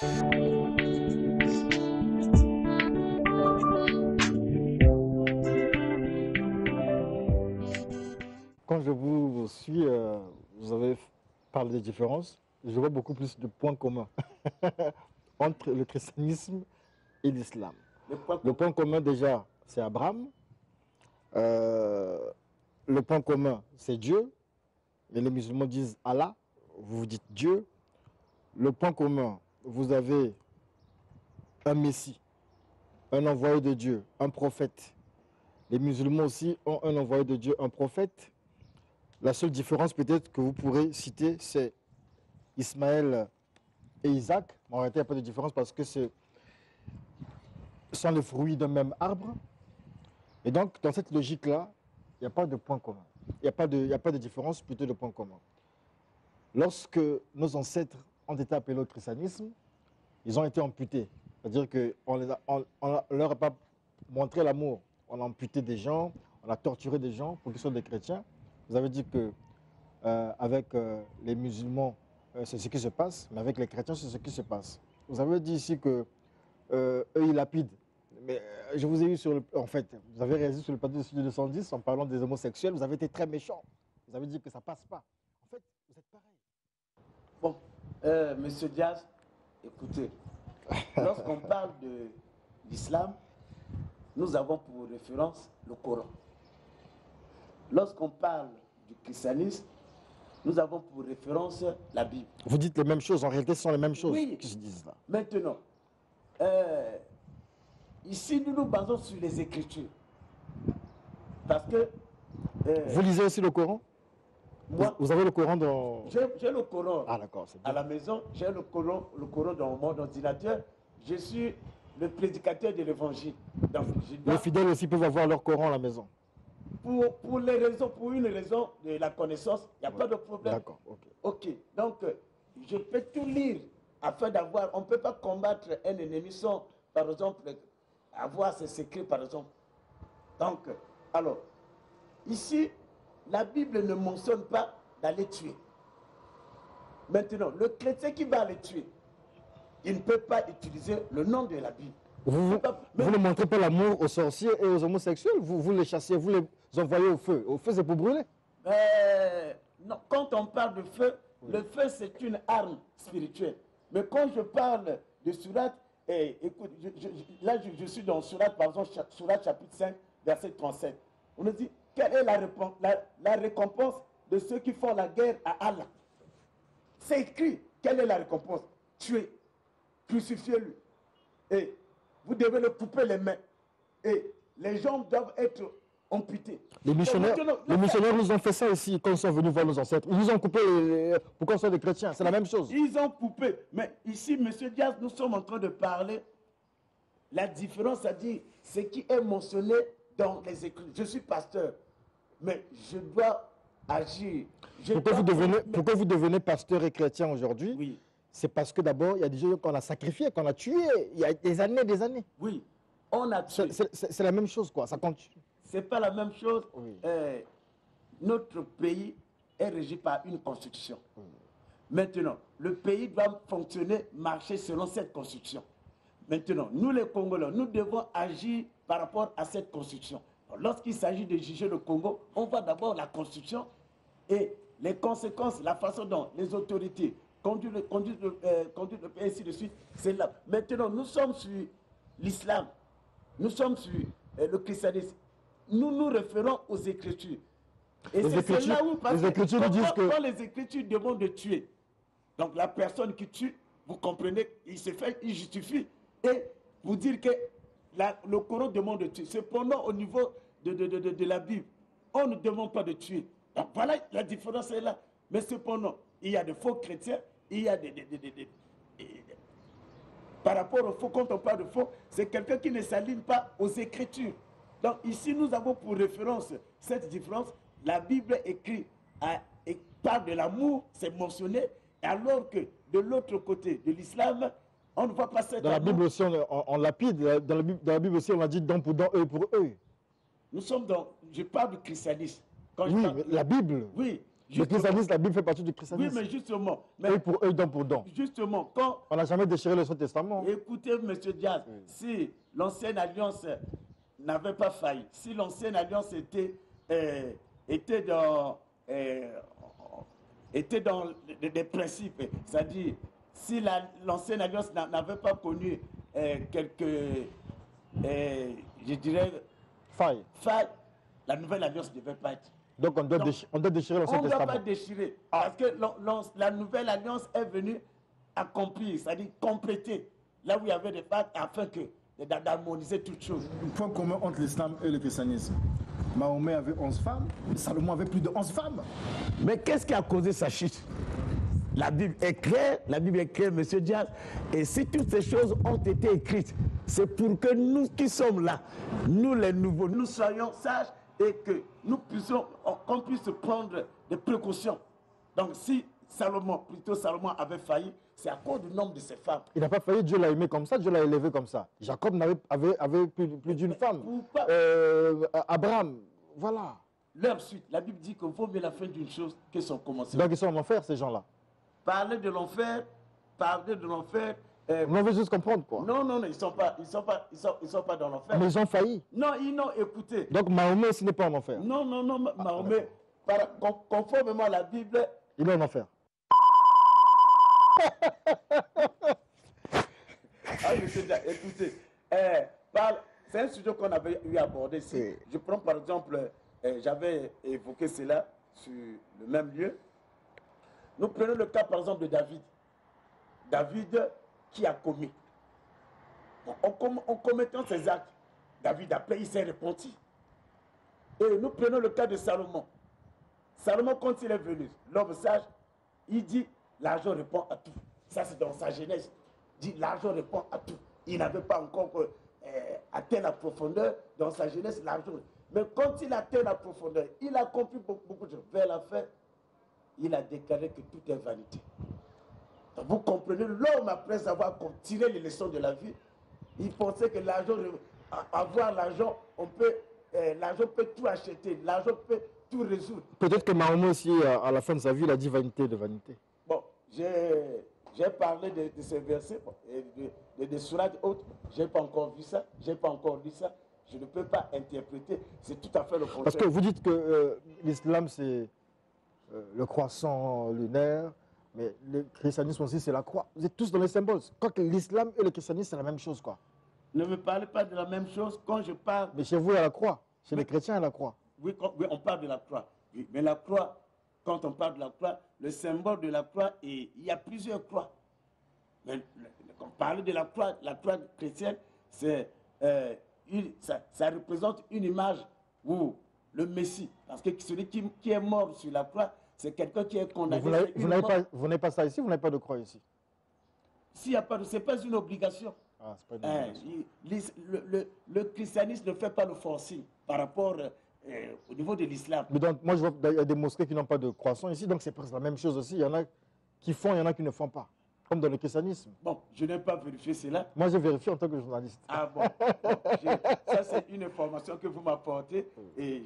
Quand je vous suis, vous avez parlé des différences. Je vois beaucoup plus de points communs entre le christianisme et l'islam. Le point commun déjà, c'est Abraham. Le point commun, c'est Dieu. Et les musulmans disent Allah, vous dites Dieu. Le point commun, vous avez un Messie, un envoyé de Dieu, un prophète. Les musulmans aussi ont un envoyé de Dieu, un prophète. La seule différence peut-être que vous pourrez citer, c'est Ismaël et Isaac. En réalité, il n'y a pas de différence parce que ce sont les fruits d'un même arbre. Et donc, dans cette logique-là, il n'y a pas de point commun. Il n'y a pas de différence, plutôt de point commun. Lorsque nos ancêtres ont été appelés au christianisme, ils ont été amputés. C'est-à-dire qu'on ne leur a pas montré l'amour. On a amputé des gens, on a torturé des gens pour qu'ils soient des chrétiens. Vous avez dit que avec les musulmans, c'est ce qui se passe, mais avec les chrétiens, c'est ce qui se passe. Vous avez dit ici que eux, ils lapident. Mais je vous ai eu sur le... En fait, vous avez réagi sur le plateau de Studio 210 en parlant des homosexuels. Vous avez été très méchant. Vous avez dit que ça ne passe pas. En fait, vous êtes pareil. Bon, Monsieur Diaz, écoutez, lorsqu'on parle de l'islam, nous avons pour référence le Coran. Lorsqu'on parle du christianisme, nous avons pour référence la Bible. Vous dites les mêmes choses, en réalité ce sont les mêmes choses oui. qui se disent là. Maintenant, ici nous nous basons sur les Écritures. Parce que... vous lisez aussi le Coran? Moi, vous avez le Coran dans... J'ai le Coran à la maison, j'ai le Coran dans mon ordinateur. Je suis le prédicateur de l'évangile. Les fidèles aussi peuvent avoir leur Coran à la maison. Pour une raison de la connaissance, il n'y a pas de problème. D'accord, ok. Donc, je peux tout lire afin d'avoir... On ne peut pas combattre un ennemi sans, par exemple, avoir ses secrets, par exemple. Donc, alors, ici, la Bible ne mentionne pas d'aller tuer. Maintenant, le chrétien qui va aller tuer, il ne peut pas utiliser le nom de la Bible. Vous ne montrez pas l'amour aux sorciers et aux homosexuels, vous les chassez, vous les envoyez au feu. Au feu, c'est pour brûler. Non, quand on parle de feu, oui. Le feu, c'est une arme spirituelle. Mais quand je parle de Sourate, écoute, là, je suis dans Sourate, par exemple, Sourate chapitre 5, verset 37. On nous dit, quelle est la récompense de ceux qui font la guerre à Allah? C'est écrit, quelle est la récompense? Tuer, crucifiez-le. Et vous devez le couper les mains. Et les jambes doivent être amputées. Les missionnaires nous ont fait ça ici quand ils sont venus voir nos ancêtres. Ils nous ont coupé pour qu'on soit des chrétiens. C'est la même chose. Ils ont coupé. Mais ici, M. Diaz, nous sommes en train de parler. La différence, c'est-à-dire ce qui est mentionné dans les Écritures. Je suis pasteur, mais je dois agir. Pourquoi vous devenez pasteur et chrétien aujourd'hui? Oui. C'est parce que d'abord, il y a des gens qu'on a sacrifiés, qu'on a tués, il y a des années. Oui, on a tué. C'est la même chose, quoi, ça continue. C'est pas la même chose. Oui. Notre pays est régi par une constitution. Oui. Maintenant, le pays doit fonctionner, marcher selon cette constitution. Maintenant, nous les Congolais, nous devons agir par rapport à cette constitution. Lorsqu'il s'agit de juger le Congo, on voit d'abord la constitution et les conséquences, la façon dont les autorités conduisent le pays, ainsi de suite. C'est là. Maintenant, nous sommes sur l'islam, nous sommes sur le christianisme. Nous nous référons aux Écritures. Et c'est là où, parce les Écritures nous disent que... Quand les Écritures demandent de tuer, donc la personne qui tue, vous comprenez, il justifie. Et vous dire que le Coran demande de tuer. Cependant, au niveau de la Bible, on ne demande pas de tuer. Donc voilà, la différence est là. Mais cependant, il y a de faux chrétiens, il y a par rapport au faux, quand on parle de faux, c'est quelqu'un qui ne s'aligne pas aux Écritures. Donc ici, nous avons pour référence cette différence. La Bible écrit et parle de l'amour, c'est mentionné, alors que de l'autre côté de l'islam, on ne voit pas cette... Dans la Bible aussi, on lapide. Dans la Bible aussi, on a dit dents pour dents, œil pour œil. Nous sommes dans... Je parle du christianisme. Oui, mais la Bible. Oui, Le christianisme, la Bible fait partie du Oui, christianisme. mais justement. Œil pour œil, dent pour dent. Justement, quand... On n'a jamais déchiré l'Ancien Testament. Écoutez, M. Diaz, si l'ancienne alliance n'avait pas failli, si l'ancienne alliance était dans des principes, c'est-à-dire si l'ancienne alliance n'avait pas connu quelques, je dirais, Faille. la nouvelle alliance ne devait pas être. Donc on doit déchirer l'Ancien On ne Testament. doit pas déchirer, parce que la nouvelle alliance est venue accomplir, c'est-à-dire compléter, là où il y avait des failles, afin d'harmoniser toutes choses. Un point commun entre l'islam et le christianisme. Mahomet avait 11 femmes, Salomon avait plus de 11 femmes. Mais qu'est-ce qui a causé sa chute? La Bible est claire, M. Diaz, et si toutes ces choses ont été écrites, c'est pour que nous qui sommes là, nous les nouveaux, nous soyons sages et que nous puissions, qu'on puisse prendre des précautions. Donc si Salomon avait failli, c'est à cause du nombre de ses femmes. Il n'a pas failli, Dieu l'a aimé comme ça, Dieu l'a élevé comme ça. Jacob avait plus d'une femme. Abraham, voilà. Leur suite, la Bible dit qu'il vaut mieux la fin d'une chose que son commencement. Donc ils sont en enfer, ces gens-là. Parler de l'enfer. On veut juste comprendre quoi. Non, ils ne sont pas dans l'enfer. Mais ils ont failli. Non, ils n'ont écouté. Donc Mahomet, ce n'est pas en enfer. Non, Mahomet, conformément à la Bible, il est en enfer. Monsieur, écoutez, c'est un sujet qu'on avait eu à aborder ici. Oui. Je prends par exemple, j'avais évoqué cela sur le même lieu. Nous prenons le cas par exemple de David. David qui a commis. En commettant ses actes, David après il s'est repenti. Et nous prenons le cas de Salomon. Salomon quand il est venu, l'homme sage, il dit l'argent répond à tout. Ça c'est dans sa jeunesse. Il dit l'argent répond à tout. Il n'avait pas encore atteint la profondeur dans sa jeunesse, l'argent. Mais quand il atteint la profondeur, il a accompli beaucoup de choses. Vers la fin, il a déclaré que tout est vanité. Donc vous comprenez, l'homme après avoir tiré les leçons de la vie, il pensait que l'argent, avoir l'argent, l'argent peut tout acheter, l'argent peut tout résoudre. Peut-être que Mahomet aussi, à la fin de sa vie, il a dit vanité de vanité. Bon, j'ai parlé de ces versets, de sourates autres, je n'ai pas encore vu ça, je n'ai pas encore lu ça, je ne peux pas interpréter, c'est tout à fait le contraire. Parce que vous dites que l'islam c'est le croissant lunaire, mais le christianisme aussi c'est la croix. Vous êtes tous dans les symboles. Quoique l'islam et le christianisme c'est la même chose quoi. Ne me parlez pas de la même chose quand je parle. Mais chez vous il y a la croix, chez les chrétiens il y a la croix. Oui, on parle de la croix. Oui, mais la croix, quand on parle de la croix, le symbole de la croix, et il y a plusieurs croix. Mais quand on parle de la croix chrétienne, ça représente une image où le Messie, parce que celui qui est mort sur la croix, c'est quelqu'un qui est condamné. Vous n'avez pas ça ici, vous n'avez pas de croix ici. S'il n'y a pas de... Ce n'est pas une obligation. Ah, c'est pas une obligation. Le christianisme ne fait pas le forcing par rapport au niveau de l'islam. Mais donc, moi, je vois qu'il y a des mosquées qui n'ont pas de croissant ici, donc c'est presque la même chose aussi. Il y en a qui font, il y en a qui ne font pas. Comme dans le christianisme. Bon, je n'ai pas vérifié cela. Moi, j'ai vérifié en tant que journaliste. Ah bon, ça c'est une information que vous m'apportez et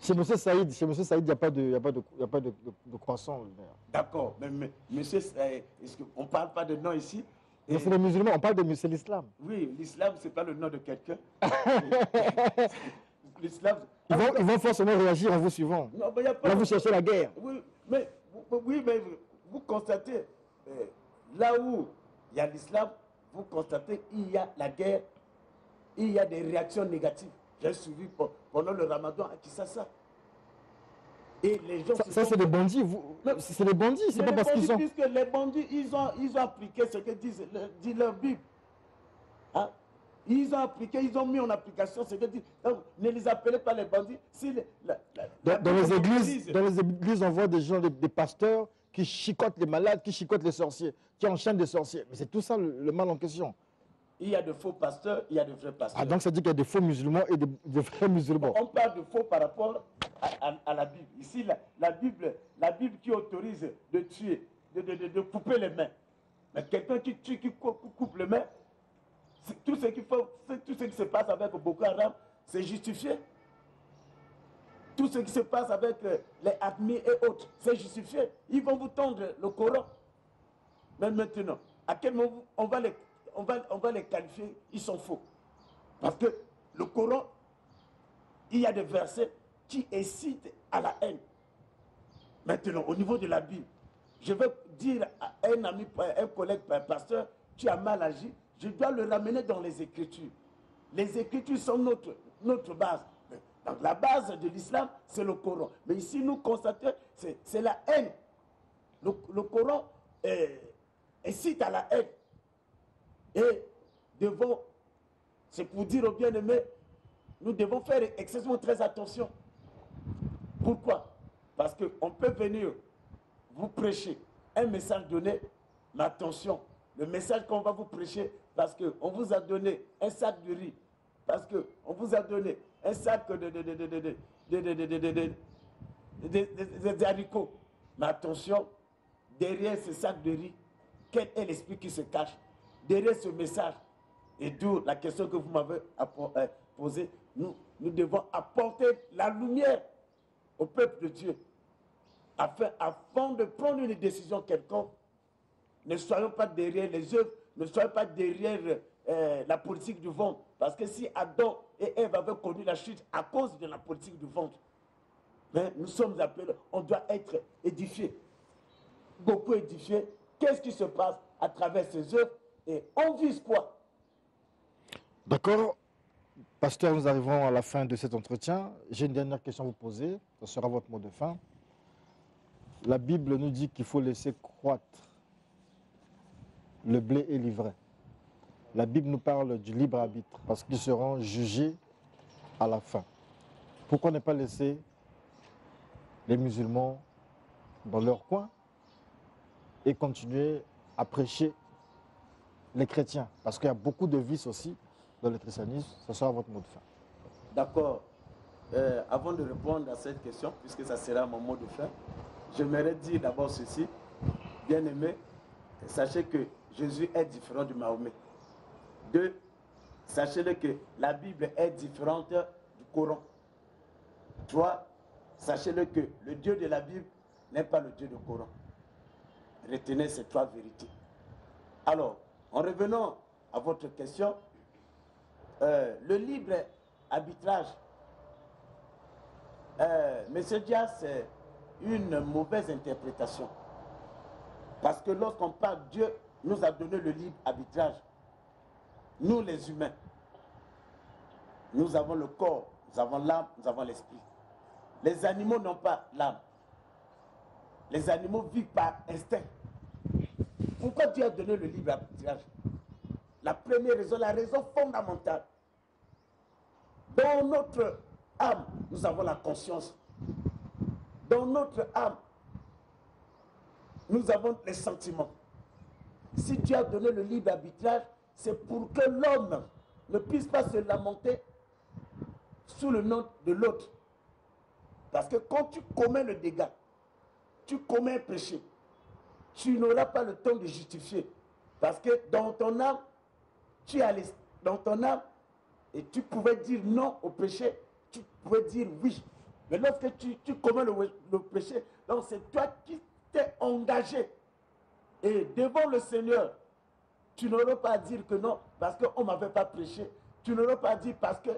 Chez M. Saïd, il n'y a pas de croissant. D'accord, mais monsieur, est-ce qu'on ne parle pas de nom ici? C'est les musulmans, on parle de l'islam. Oui, l'islam, ce n'est pas le nom de quelqu'un. L'islam... Ils vont forcément réagir en vous suivant. Non, mais y a pas... Là, vous cherchez la guerre. Oui, mais vous constatez, là où il y a l'islam, vous constatez qu'il y a la guerre, il y a des réactions négatives. J'ai suivi pendant le ramadan à Kinshasa. Et les gens... Ça c'est des bandits. C'est des bandits, c'est pas parce qu'ils sont... Puisque les bandits, ils ont appliqué ce que dit leur Bible. Hein? Ils ont appliqué, ils ont mis en application ce que dit... Donc, ne les appelez pas les bandits. Si dans les églises, on voit des gens, des pasteurs qui chicotent les malades, qui chicotent les sorciers, qui enchaînent des sorciers. Mais c'est tout ça le mal en question. Il y a de faux pasteurs, il y a de vrais pasteurs. Ah, donc ça dit qu'il y a des faux musulmans et des vrais musulmans. On parle de faux par rapport à la Bible. Ici, la Bible qui autorise de tuer, de couper les mains. Mais quelqu'un qui tue, qui coupe les mains, tout ce qui se passe avec Boko Haram, c'est justifié. tout ce qui se passe avec les ACMI et autres, c'est justifié. Ils vont vous tendre le Coran. Mais maintenant, à quel moment on va les qualifier, ils sont faux. Parce que le Coran, il y a des versets qui incitent à la haine. Maintenant, au niveau de la Bible, je vais dire à un ami, un collègue, un pasteur, tu as mal agi, je dois le ramener dans les Écritures. Les Écritures sont notre base. Donc la base de l'islam, c'est le Coran. Mais ici, nous constatons, c'est la haine. Le Coran incite à la haine. Et devons, c'est pour dire aux bien-aimés, nous devons faire excessivement très attention. Pourquoi? Parce qu'on peut venir vous prêcher un message donné, mais attention, le message qu'on va vous prêcher, parce qu'on vous a donné un sac de riz, parce qu'on vous a donné un sac de haricots. Mais attention, derrière ce sac de riz, quel est l'esprit qui se cache? Derrière ce message, et d'où la question que vous m'avez posée, nous devons apporter la lumière au peuple de Dieu, afin de prendre une décision quelconque. Ne soyons pas derrière les œuvres, ne soyons pas derrière la politique du ventre. Parce que si Adam et Ève avaient connu la chute à cause de la politique du ventre, mais nous sommes appelés, on doit être édifiés, beaucoup édifiés. Qu'est-ce qui se passe à travers ces œuvres et on vise quoi? D'accord. Pasteur, nous arrivons à la fin de cet entretien. J'ai une dernière question à vous poser. Ce sera votre mot de fin. La Bible nous dit qu'il faut laisser croître le blé et l'ivraie. La Bible nous parle du libre arbitre parce qu'ils seront jugés à la fin. Pourquoi ne pas laisser les musulmans dans leur coin et continuer à prêcher les chrétiens? Parce qu'il y a beaucoup de vices aussi dans le christianisme. Ce sera votre mot de fin. D'accord. Avant de répondre à cette question, puisque ça sera mon mot de fin, j'aimerais dire d'abord ceci. Bien-aimés, sachez que Jésus est différent de Mahomet. 2, sachez-le que la Bible est différente du Coran. 3, sachez-le que le Dieu de la Bible n'est pas le Dieu du Coran. Retenez ces 3 vérités. Alors, en revenant à votre question, le libre arbitrage, Monsieur Diaz, c'est une mauvaise interprétation. Parce que lorsqu'on parle, Dieu nous a donné le libre arbitrage. Nous, les humains, nous avons le corps, nous avons l'âme, nous avons l'esprit. Les animaux n'ont pas l'âme. Les animaux vivent par instinct. Pourquoi Dieu a donné le libre arbitrage? La première raison, la raison fondamentale. Dans notre âme, nous avons la conscience. Dans notre âme, nous avons les sentiments. Si Dieu a donné le libre arbitrage, c'est pour que l'homme ne puisse pas se lamenter sous le nom de l'autre. Parce que quand tu commets le dégât, tu commets un péché, tu n'auras pas le temps de justifier. Parce que dans ton âme, dans ton âme, et tu pouvais dire non au péché, tu pouvais dire oui. Mais lorsque tu commets le péché, donc c'est toi qui t'es engagé. Et devant le Seigneur, tu n'auras pas à dire que non, parce qu'on ne m'avait pas prêché. Tu n'auras pas à dire parce que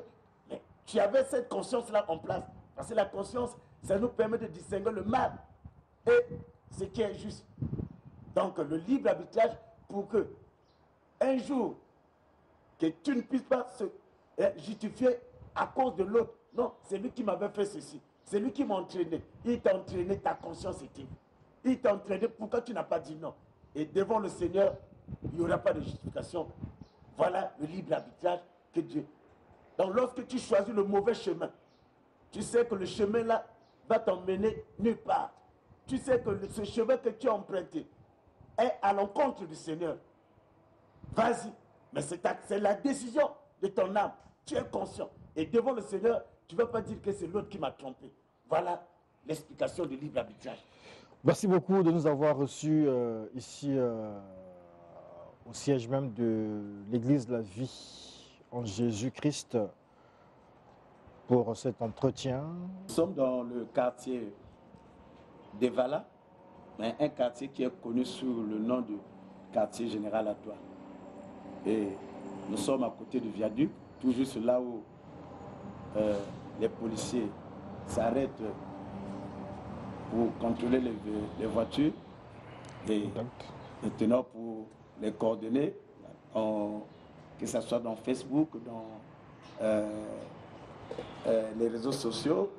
tu avais cette conscience-là en place. Parce que la conscience, ça nous permet de distinguer le mal et ce qui est juste. Donc le libre arbitrage pour que un jour, que tu ne puisses pas se justifier à cause de l'autre. Non, c'est lui qui m'avait fait ceci. C'est lui qui m'a entraîné. Il t'a entraîné, ta conscience était. Il t'a entraîné, pourquoi tu n'as pas dit non? Et devant le Seigneur, il n'y aura pas de justification. Voilà le libre arbitrage que Dieu. Donc lorsque tu choisis le mauvais chemin, tu sais que le chemin là va t'emmener nulle part. Tu sais que ce chemin que tu as emprunté est à l'encontre du Seigneur. Vas-y. Mais c'est la décision de ton âme. Tu es conscient. Et devant le Seigneur, tu ne vas pas dire que c'est l'autre qui m'a trompé. Voilà l'explication du libre arbitrage. Merci beaucoup de nous avoir reçus ici au siège même de l'Église de la vie en Jésus-Christ pour cet entretien. Nous sommes dans le quartier d'Evala, mais un quartier qui est connu sous le nom de quartier général Atoua. Et nous sommes à côté du viaduc, tout juste là où les policiers s'arrêtent pour contrôler les voitures. Et maintenant, pour les coordonnées, que ce soit dans Facebook, dans les réseaux sociaux,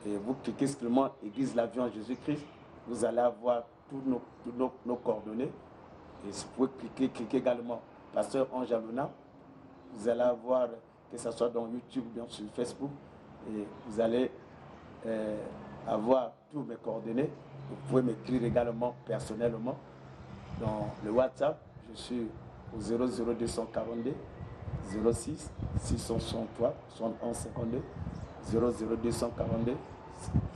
et vous cliquez simplement Église l'Avion Jésus-Christ, vous allez avoir tous nos coordonnées. Et vous pouvez cliquer également Pasteur Ange Aluna. Vous allez avoir, que ce soit dans YouTube ou bien sur Facebook, et vous allez avoir tous mes coordonnées. Vous pouvez m'écrire également personnellement dans le WhatsApp. Je suis au 00242 06 663 71 52 00242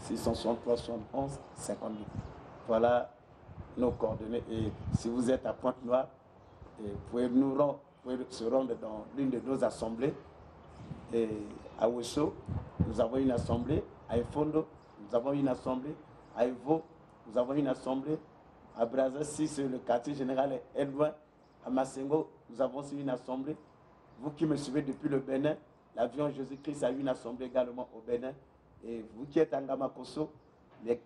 663 71 52. Voilà nos coordonnées. Et si vous êtes à Pointe-Noire, vous pouvez se rendre dans l'une de nos assemblées. Et à Ouesso, nous avons une assemblée. À Efondo, nous avons une assemblée. À Evo, nous avons une assemblée. À Brazza, si le quartier général est loin. À Massengo, nous avons aussi une assemblée. Vous qui me suivez depuis le Bénin, l'avion Jésus-Christ a eu une assemblée également au Bénin. Et vous qui êtes à Ngamakoso,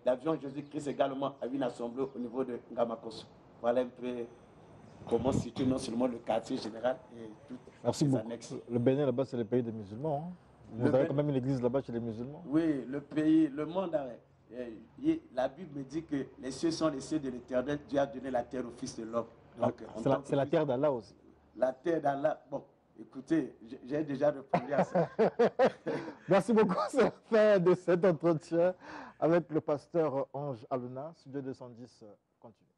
l'avion Jésus-Christ également a eu une assemblée au niveau de Ngamakoso. Voilà un peu comment situe non seulement le quartier général et toutes les annexes. Le Bénin, là-bas, c'est le pays des musulmans. Hein. Vous avez quand même une église là-bas chez les musulmans. Oui, le monde, la Bible me dit que les cieux sont les cieux de l'Éternel. Dieu a donné la terre au Fils de l'homme. C'est la terre d'Allah aussi. La terre d'Allah, bon, écoutez, j'ai déjà répondu à ça. Merci beaucoup, c'est la fin de cet entretien avec le pasteur Ange Aluna. Studio 210 continue.